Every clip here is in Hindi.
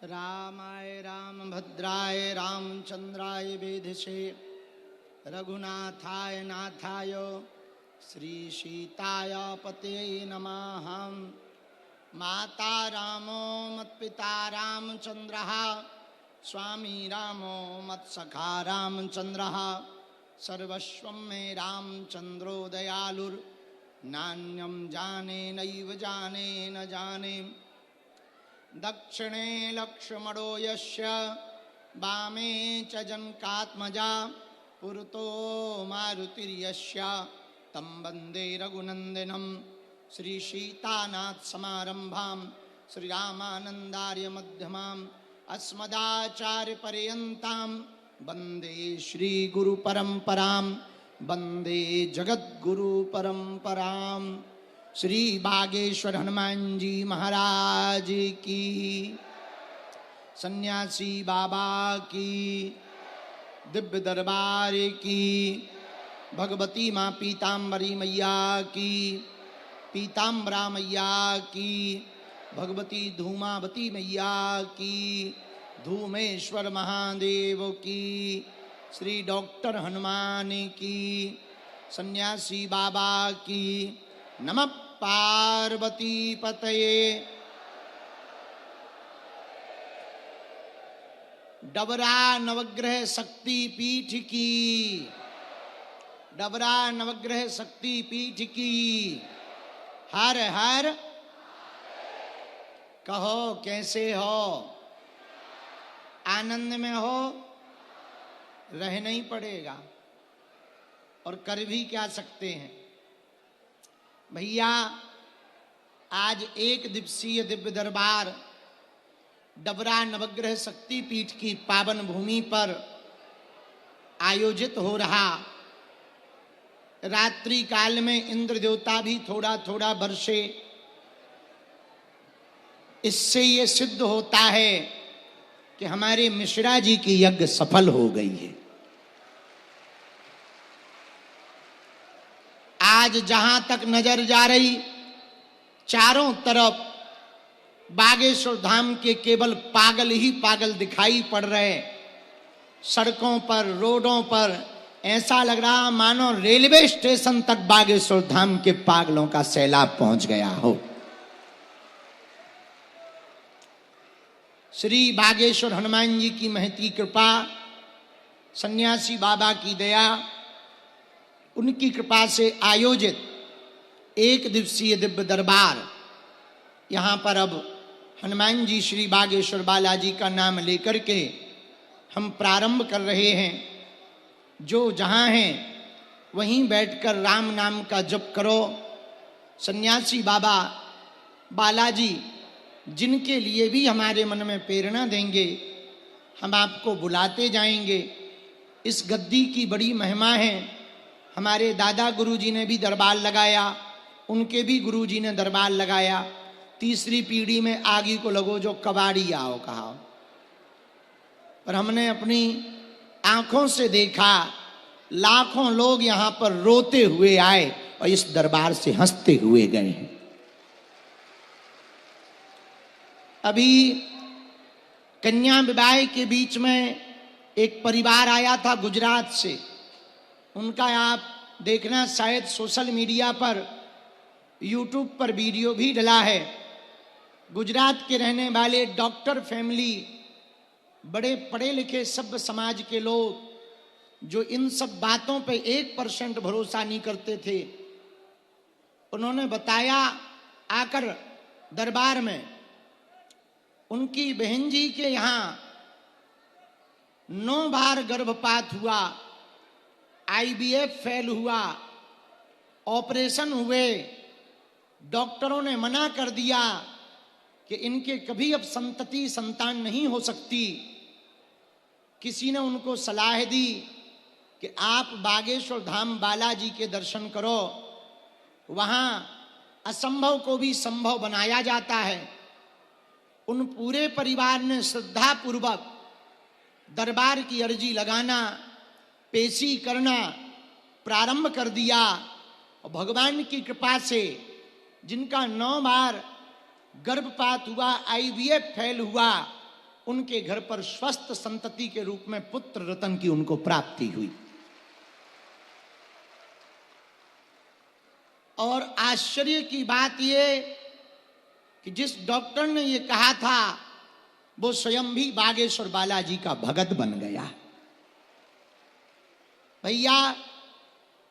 रामाय रामभद्राय रामचंद्राय वेधसे रघुनाथाय नाथाय श्रीसीताय पतये नमः। माता रामो मत्पिता रामचंद्रः स्वामी रामो मत्सखा रामचंद्रः सर्वस्वं मे रामचंद्रो दयालुर्नान्यं जाने नैव जाने न जाने। दक्षिणे लक्ष्मणो यस्य वामे च जनकात्मजा पुरतो मारुतिर्यस्य तं वन्दे रघुनन्दनं। श्रीसीतानाथ समारंभां श्रीरामानन्दार्य मध्यमाम् अस्मदाचार्यपर्यन्तां वन्दे श्रीगुरुपरम्परां वन्दे जगद्गुरुपरम्परां। श्री बागेश्वर हनुमान जी महाराज की, सन्यासी बाबा की, दिव्य दरबार की, भगवती माँ पीताम्बरी मैया की, पीताम्बरा मैया की, भगवती धूमावती मैया की, धूमेश्वर महादेव की, श्री डॉक्टर हनुमान की, सन्यासी बाबा की। नमः पार्वती पतये। डबरा नवग्रह शक्ति पीठ की, डबरा नवग्रह शक्ति पीठ की। हर हर कहो, कैसे हो? आनंद में हो? रहना ही पड़ेगा, और कर भी क्या सकते हैं भैया। आज एक दिवसीय दिव्य दरबार डबरा नवग्रह शक्ति पीठ की पावन भूमि पर आयोजित हो रहा। रात्रि काल में इंद्र देवता भी थोड़ा थोड़ा बरसे। इससे ये सिद्ध होता है कि हमारे मिश्रा जी की यज्ञ सफल हो गई है। आज जहां तक नजर जा रही, चारों तरफ बागेश्वर धाम के केवल पागल ही पागल दिखाई पड़ रहे। सड़कों पर, रोडों पर ऐसा लग रहा मानो रेलवे स्टेशन तक बागेश्वर धाम के पागलों का सैलाब पहुंच गया हो। श्री बागेश्वर हनुमान जी की महती कृपा, सन्यासी बाबा की दया, उनकी कृपा से आयोजित एक दिवसीय दिव्य दरबार। यहाँ पर अब हनुमान जी श्री बागेश्वर बालाजी का नाम लेकर के हम प्रारंभ कर रहे हैं। जो जहाँ हैं वहीं बैठकर राम नाम का जप करो। सन्यासी बाबा बालाजी जिनके लिए भी हमारे मन में प्रेरणा देंगे, हम आपको बुलाते जाएंगे। इस गद्दी की बड़ी महिमा है। हमारे दादा गुरुजी ने भी दरबार लगाया, उनके भी गुरुजी ने दरबार लगाया। तीसरी पीढ़ी में आगे को लगो जो कबाड़ी आओ कहा। पर हमने अपनी आंखों से देखा, लाखों लोग यहाँ पर रोते हुए आए और इस दरबार से हंसते हुए गए हैं। अभी कन्या विवाह के बीच में एक परिवार आया था गुजरात से। उनका आप देखना शायद सोशल मीडिया पर, यूट्यूब पर वीडियो भी डला है। गुजरात के रहने वाले डॉक्टर फैमिली, बड़े पढ़े लिखे सभ्य समाज के लोग, जो इन सब बातों पे 1% भरोसा नहीं करते थे, उन्होंने बताया आकर दरबार में उनकी बहन जी के यहाँ 9 बार गर्भपात हुआ, IVF फेल हुआ, ऑपरेशन हुए। डॉक्टरों ने मना कर दिया कि इनके कभी अब संतति संतान नहीं हो सकती। किसी ने उनको सलाह दी कि आप बागेश्वर धाम बालाजी के दर्शन करो, वहां असंभव को भी संभव बनाया जाता है। उन पूरे परिवार ने श्रद्धा पूर्वक दरबार की अर्जी लगाना, पेशी करना प्रारंभ कर दिया। और भगवान की कृपा से जिनका 9 बार गर्भपात हुआ, IVF फेल हुआ, उनके घर पर स्वस्थ संतति के रूप में पुत्र रतन की उनको प्राप्ति हुई। और आश्चर्य की बात यह कि जिस डॉक्टर ने यह कहा था वो स्वयं भी बागेश्वर बालाजी का भगत बन गया। भैया,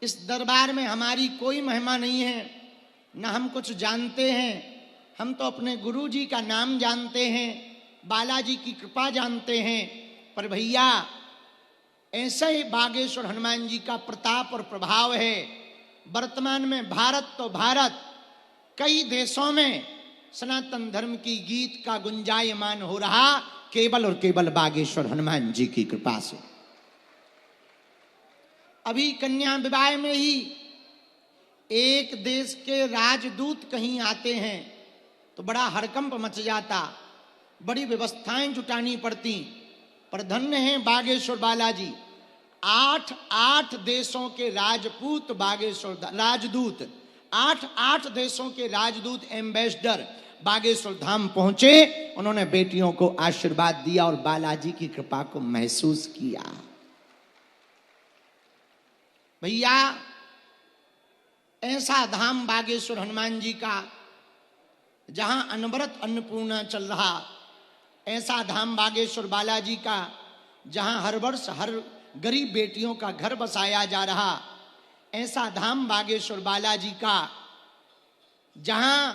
इस दरबार में हमारी कोई महिमा नहीं है, न हम कुछ जानते हैं। हम तो अपने गुरु जी का नाम जानते हैं, बालाजी की कृपा जानते हैं। पर भैया, ऐसे ही बागेश्वर हनुमान जी का प्रताप और प्रभाव है। वर्तमान में भारत तो भारत, कई देशों में सनातन धर्म की गीत का गुंजायमान हो रहा केवल और केवल बागेश्वर हनुमान जी की कृपा से। अभी कन्या विवाह में ही एक देश के राजदूत कहीं आते हैं तो बड़ा हड़कंप मच जाता, बड़ी व्यवस्थाएं जुटानी पड़ती। पर धन्य है बागेश्वर बालाजी, 8 देशों के राजपूत बागेश्वर राजदूत, 8 देशों के राजदूत एम्बेसडर बागेश्वर धाम पहुंचे। उन्होंने बेटियों को आशीर्वाद दिया और बालाजी की कृपा को महसूस किया। भैया, ऐसा धाम बागेश्वर हनुमान जी का जहां अनवरत अन्नपूर्णा चल रहा, ऐसा धाम बागेश्वर बालाजी का जहां हर वर्ष हर गरीब बेटियों का घर बसाया जा रहा, ऐसा धाम बागेश्वर बालाजी का जहां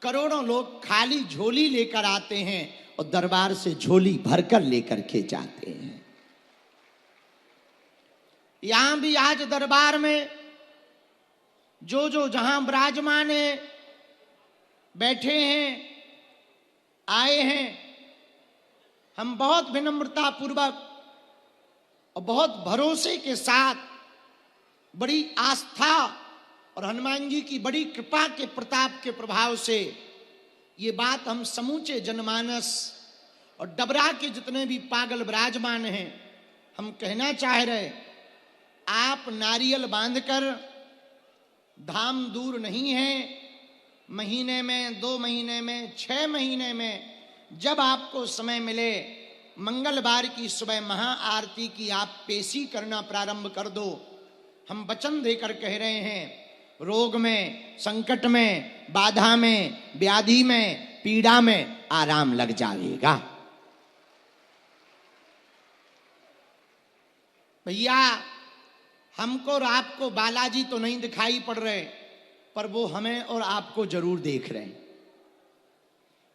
करोड़ों लोग खाली झोली लेकर आते हैं और दरबार से झोली भरकर लेकर के जाते हैं। यहां भी आज दरबार में जो जो जहां विराजमान है, बैठे हैं, आए हैं, हम बहुत विनम्रता पूर्वक और बहुत भरोसे के साथ, बड़ी आस्था और हनुमान जी की बड़ी कृपा के प्रताप के प्रभाव से ये बात हम समूचे जनमानस और डबरा के जितने भी पागल विराजमान हैं, हम कहना चाह रहे, आप नारियल बांधकर, धाम दूर नहीं है, महीने में, 2 महीने में, 6 महीने में जब आपको समय मिले, मंगलवार की सुबह महाआरती की आप पेशी करना प्रारंभ कर दो। हम वचन देकर कह रहे हैं, रोग में, संकट में, बाधा में, व्याधि में, पीड़ा में आराम लग जाएगा। भैया, हमको और आपको बालाजी तो नहीं दिखाई पड़ रहे, पर वो हमें और आपको जरूर देख रहे हैं।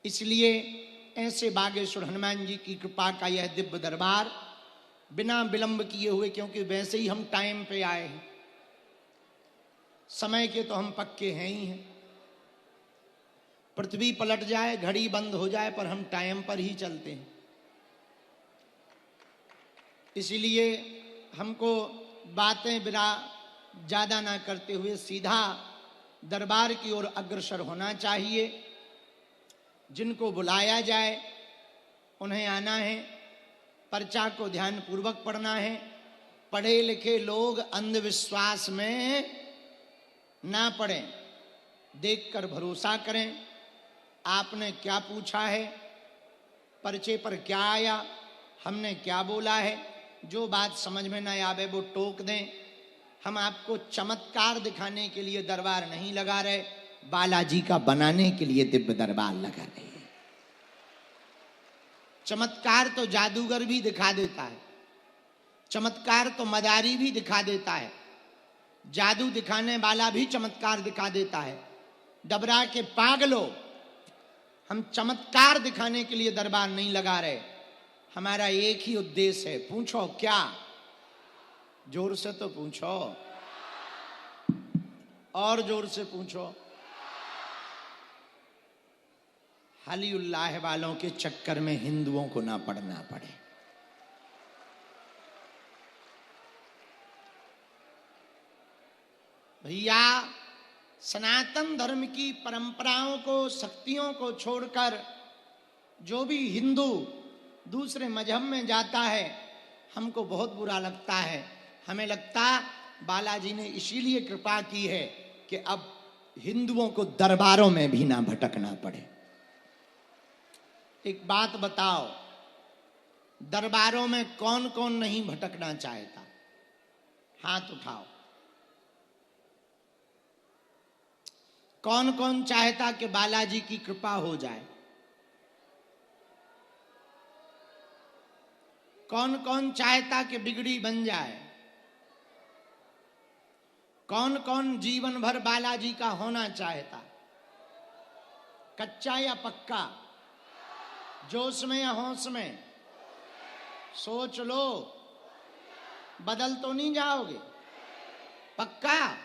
इसलिए ऐसे बागेश्वर हनुमान जी की कृपा का यह दिव्य दरबार बिना विलंब किए हुए, क्योंकि वैसे ही हम टाइम पे आए हैं, समय के तो हम पक्के हैं ही हैं। पृथ्वी पलट जाए, घड़ी बंद हो जाए, पर हम टाइम पर ही चलते हैं। इसलिए हमको बातें बिना ज्यादा ना करते हुए सीधा दरबार की ओर अग्रसर होना चाहिए। जिनको बुलाया जाए उन्हें आना है, पर्चा को ध्यान पूर्वक पढ़ना है। पढ़े लिखे लोग अंधविश्वास में ना पड़ें, देखकर भरोसा करें। आपने क्या पूछा है, पर्चे पर क्या आया, हमने क्या बोला है, जो बात समझ में ना आवे वो टोक दें। हम आपको चमत्कार दिखाने के लिए दरबार नहीं लगा रहे, बालाजी का बनाने के लिए दिव्य दरबार लगा रहे हैं। चमत्कार तो जादूगर भी दिखा देता है, चमत्कार तो मदारी भी दिखा देता है, जादू दिखाने वाला भी चमत्कार दिखा देता है। डबरा के पागलों, हम चमत्कार दिखाने के लिए दरबार नहीं लगा रहे। हमारा एक ही उद्देश्य है। पूछो क्या? जोर से तो पूछो, और जोर से पूछो। हलीउल्लाह वालों के चक्कर में हिंदुओं को ना पड़ना पड़े। भैया, सनातन धर्म की परंपराओं को, शक्तियों को छोड़कर जो भी हिंदू दूसरे मजहब में जाता है, हमको बहुत बुरा लगता है। हमें लगता बालाजी ने इसीलिए कृपा की है कि अब हिंदुओं को दरबारों में भी ना भटकना पड़े। एक बात बताओ, दरबारों में कौन कौन नहीं भटकना चाहता? हाथ उठाओ। कौन कौन चाहता कि बालाजी की कृपा हो जाए? कौन कौन चाहता कि बिगड़ी बन जाए? कौन कौन जीवन भर बालाजी का होना चाहता? कच्चा या पक्का? जोश में या होश में? सोच लो, बदल तो नहीं जाओगे? पक्का?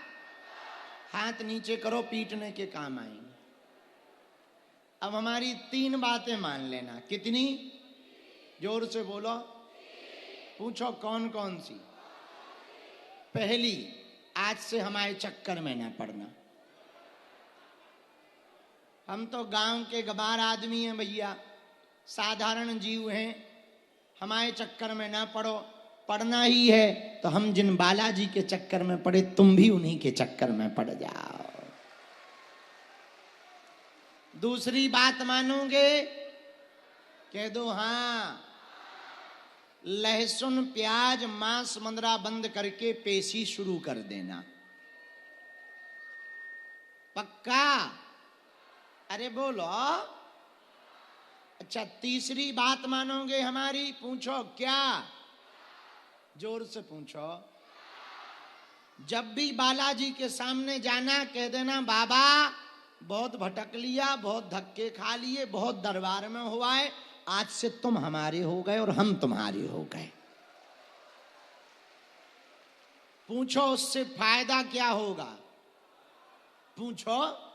हाथ नीचे करो, पीटने के काम आएंगे। अब हमारी 3 बातें मान लेना। कितनी? जोर से बोलो। पूछो कौन कौन सी? पहली, आज से हमारे चक्कर में ना पड़ना। हम तो गांव के गवार आदमी हैं भैया, साधारण जीव हैं, हमारे चक्कर में ना पड़ो। पढ़ना ही है तो हम जिन बालाजी के चक्कर में पड़े, तुम भी उन्हीं के चक्कर में पड़ जाओ। दूसरी बात मानोगे? कह दो हाँ। लहसुन, प्याज, मांस, मंदरा बंद करके पेशी शुरू कर देना। पक्का? अरे बोलो। अच्छा, तीसरी बात मानोगे हमारी? पूछो क्या? जोर से पूछो। जब भी बालाजी के सामने जाना, कह देना बाबा बहुत भटक लिया, बहुत धक्के खा लिए, बहुत दरबार में हुआ है, आज से तुम हमारे हो गए और हम तुम्हारे हो गए। पूछो उससे फायदा क्या होगा? पूछो।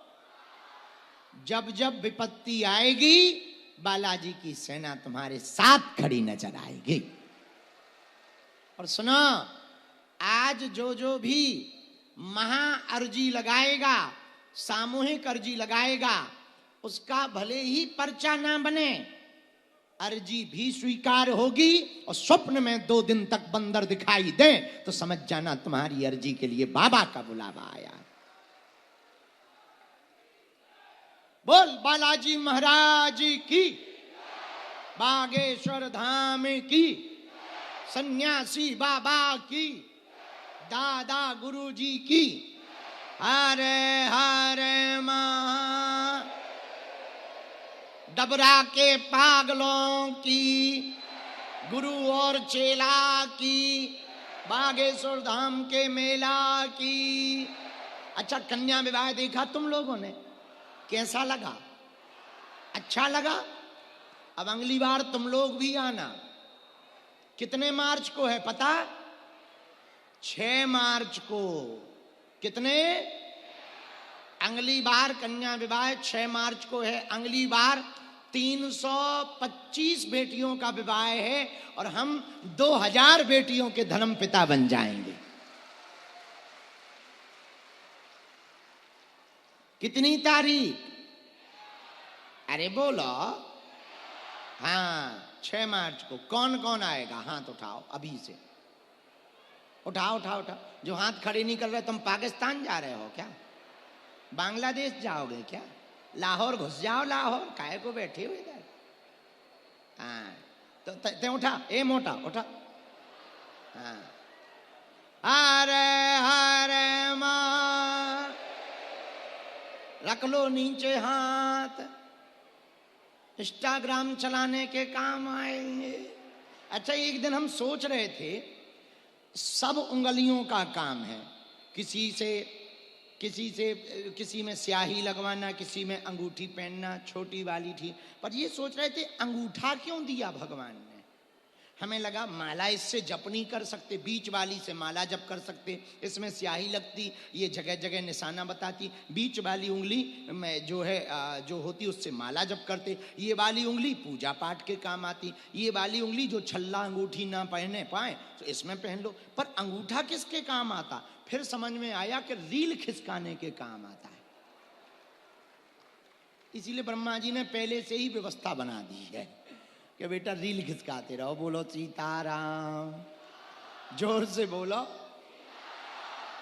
जब जब विपत्ति आएगी, बालाजी की सेना तुम्हारे साथ खड़ी नजर आएगी। और सुनो, आज जो भी महा अर्जी लगाएगा, सामूहिक अर्जी लगाएगा, उसका भले ही पर्चा ना बने, अर्जी भी स्वीकार होगी। और स्वप्न में 2 दिन तक बंदर दिखाई दे तो समझ जाना तुम्हारी अर्जी के लिए बाबा का बुलावा आया। बोल बालाजी महाराज की, बागेश्वर धाम की, सन्यासी बाबा की, दादा गुरुजी की। हरे हरे महा। डबरा के पागलों की, गुरु और चेला की, बागेश्वर धाम के मेला की। अच्छा, कन्या विवाह देखा तुम लोगों ने? कैसा लगा? अच्छा लगा? अब अगली बार तुम लोग भी आना। कितने मार्च को है पता? 6 मार्च को। कितने? अगली बार कन्या विवाह 6 मार्च को है। अगली बार 325 बेटियों का विवाह है और हम 2000 बेटियों के धर्मपिता बन जाएंगे। कितनी तारीख? अरे बोलो। हाँ, 6 मार्च को। कौन कौन आएगा? हाथ उठाओ अभी से। उठाओ उठाओ उठाओ। जो हाथ खड़े नहीं कर रहे, तुम पाकिस्तान जा रहे हो क्या? बांग्लादेश जाओगे क्या? लाहौर घुस जाओ। लाहौर काहे को बैठे हो इधर? हाँ, तो ते उठा। ए मोटा उठा। हाँ। हरे हरे मां। रख लो नीचे हाथ। इंस्टाग्राम चलाने के काम आएंगे। अच्छा, एक दिन हम सोच रहे थे, सब उंगलियों का काम है। किसी में स्याही लगवाना, किसी में अंगूठी पहनना, छोटी वाली थी। पर ये सोच रहे थे अंगूठा क्यों दिया भगवान ने? हमें लगा माला इससे जप नहीं कर सकते, बीच वाली से माला जप कर सकते। इसमें स्याही लगती, ये जगह जगह निशाना बताती। बीच वाली उंगली में जो है जो होती, उससे माला जप करते। ये वाली उंगली पूजा पाठ के काम आती। ये वाली उंगली जो छल्ला अंगूठी ना पहने पाए तो इसमें पहन लो। पर अंगूठा किसके काम आता? फिर समझ में आया कि रील खिसकाने के काम आता है। इसीलिए ब्रह्मा जी ने पहले से ही व्यवस्था बना दी है कि बेटा रील खिसकाते रहो। बोलो सीताराम। जोर से बोलो।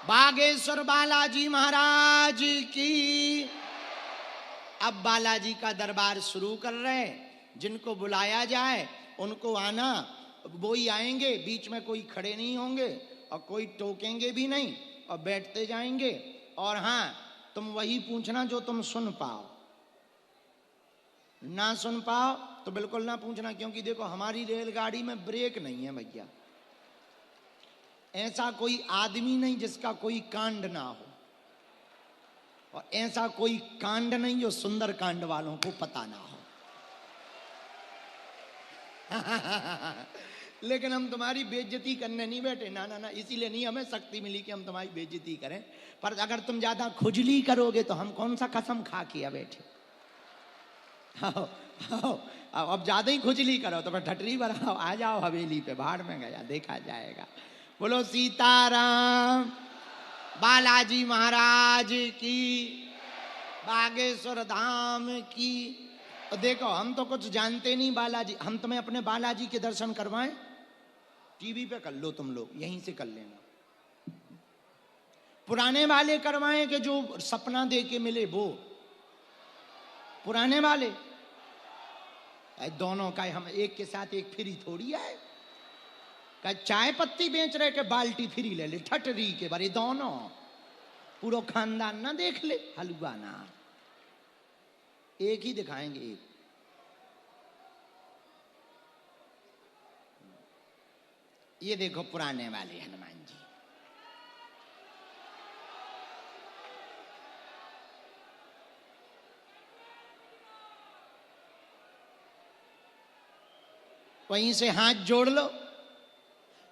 बागेश्वर बालाजी महाराज की। अब बालाजी का दरबार शुरू कर रहे हैं। जिनको बुलाया जाए उनको आना, वो ही आएंगे, बीच में कोई खड़े नहीं होंगे और कोई टोकेंगे भी नहीं और बैठते जाएंगे। और हाँ, तुम वही पूछना जो तुम सुन पाओ, ना सुन पाओ तो बिल्कुल ना पूछना, क्योंकि देखो हमारी रेलगाड़ी में ब्रेक नहीं है भैया। ऐसा कोई आदमी नहीं जिसका कोई कांड ना हो, और ऐसा कोई कांड नहीं जो सुंदर कांड वालों को पता ना हो। लेकिन हम तुम्हारी बेइज्जती करने नहीं बैठे, ना ना ना, इसीलिए नहीं हमें शक्ति मिली कि हम तुम्हारी बेइज्जती करें। पर अगर तुम ज्यादा खुजली करोगे तो हम कौन सा कसम खा किया बैठे। आओ, आओ, अब ज्यादा ही खुजली करो तो फिर ठटरी बनाओ, आ जाओ हवेली पे, बाहर में गया देखा जाएगा। बोलो सीताराम, बालाजी महाराज की, बागेश्वर धाम की। और देखो हम तो कुछ जानते नहीं बालाजी, हम तुम्हें अपने बालाजी के दर्शन करवाएं? टीवी पे कर लो तुम लोग, यहीं से कर लेना। पुराने वाले करवाएं कि जो सपना दे के मिले वो? पुराने वाले। दोनों का हम एक के साथ एक फ्री थोड़ी है। का चाय पत्ती बेच रहे के बाल्टी फ्री ले ले, ठटरी के बारे दोनों, पूरा खानदान ना देख ले, हलवा ना, एक ही दिखाएंगे एक। ये देखो पुराने वाले हनुमान जी। वहीं से हाथ जोड़ लो,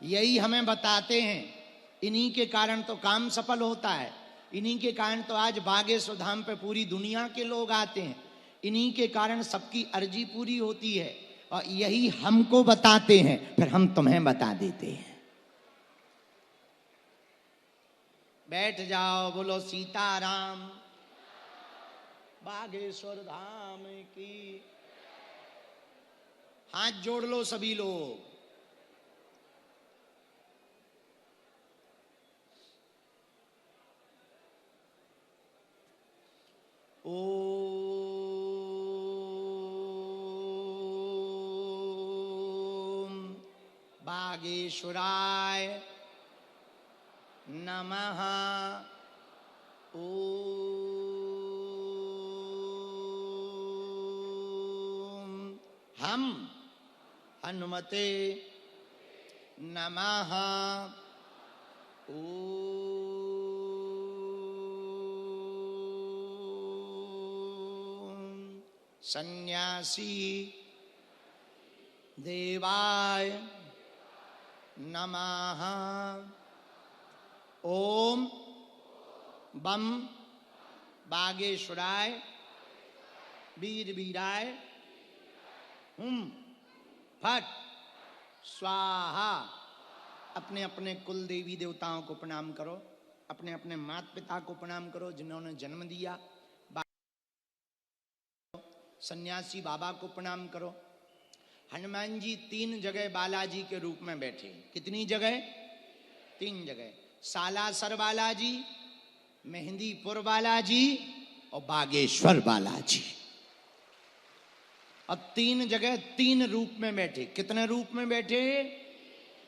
यही हमें बताते हैं। इन्हीं के कारण तो काम सफल होता है, इन्हीं के कारण तो आज बागेश्वर धाम पे पूरी दुनिया के लोग आते हैं, इन्हीं के कारण सबकी अर्जी पूरी होती है। और यही हमको बताते हैं, फिर हम तुम्हें बता देते हैं। बैठ जाओ, बोलो सीताराम, बागेश्वर धाम की। हाथ जोड़ लो सभी लोग। ओम बागेश्वराय नमः। ओम हम हनुमते नमः। ओम सन्यासी देवाय नमः। ओम बम बागेश्वराय वीर वीराय फट स्वाहा। अपने अपने कुल देवी देवताओं को प्रणाम करो, अपने अपने माता पिता को प्रणाम करो जिन्होंने जन्म दिया। सन्यासी बाबा को प्रणाम करो। हनुमान जी 3 जगह बालाजी के रूप में बैठे। कितनी जगह? 3 जगह। सालासर बालाजी, मेहंदीपुर बालाजी और बागेश्वर बालाजी। और 3 जगह 3 रूप में बैठे। कितने रूप में बैठे?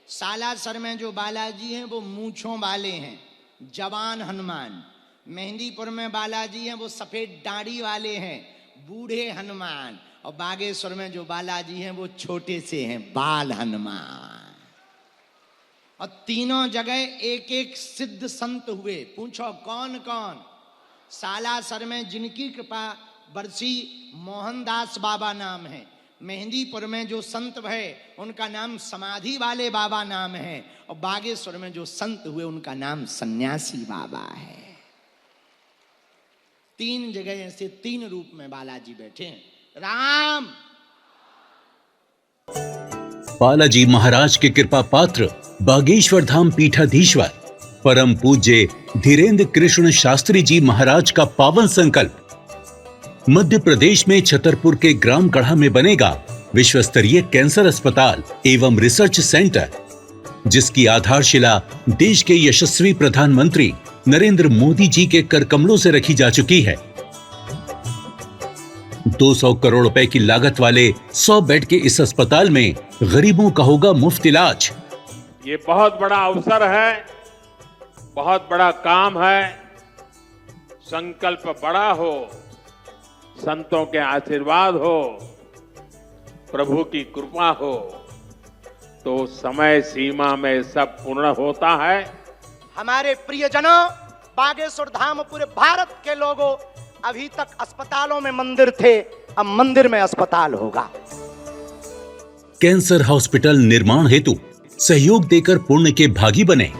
सालासर में जो बालाजी हैं वो मूंछों वाले हैं, जवान हनुमान। मेहंदीपुर में बालाजी हैं वो सफेद दाढ़ी वाले हैं, बूढ़े हनुमान। और बागेश्वर में जो बालाजी हैं वो छोटे से हैं, बाल हनुमान। और तीनों जगह एक एक सिद्ध संत हुए। पूछो कौन कौन? सालासर में जिनकी कृपा बरसी मोहनदास बाबा नाम है। मेहंदीपुर में जो संत भये उनका नाम समाधि वाले बाबा नाम है। और बागेश्वर में जो संत हुए उनका नाम सन्यासी बाबा है। 3 जगह ऐसे 3 रूप में बालाजी बैठे हैं। राम बालाजी महाराज के कृपा पात्र बागेश्वर धाम पीठाधीश्वर परम पूज्य धीरेन्द्र कृष्ण शास्त्री जी महाराज का पावन संकल्प। मध्य प्रदेश में छतरपुर के ग्राम गढ़ा में बनेगा विश्व स्तरीय कैंसर अस्पताल एवं रिसर्च सेंटर, जिसकी आधारशिला देश के यशस्वी प्रधानमंत्री नरेंद्र मोदी जी के कर कमलों से रखी जा चुकी है। 200 करोड़ रुपए की लागत वाले 100 बेड के इस अस्पताल में गरीबों का होगा मुफ्त इलाज। ये बहुत बड़ा अवसर है, बहुत बड़ा काम है। संकल्प बड़ा हो, संतों के आशीर्वाद हो, प्रभु की कृपा हो, तो समय सीमा में सब पूर्ण होता है। हमारे प्रियजनों, बागेश्वर धाम पूरे भारत के लोगों, अभी तक अस्पतालों में मंदिर थे, अब मंदिर में अस्पताल होगा। कैंसर हॉस्पिटल निर्माण हेतु सहयोग देकर पुण्य के भागी बने।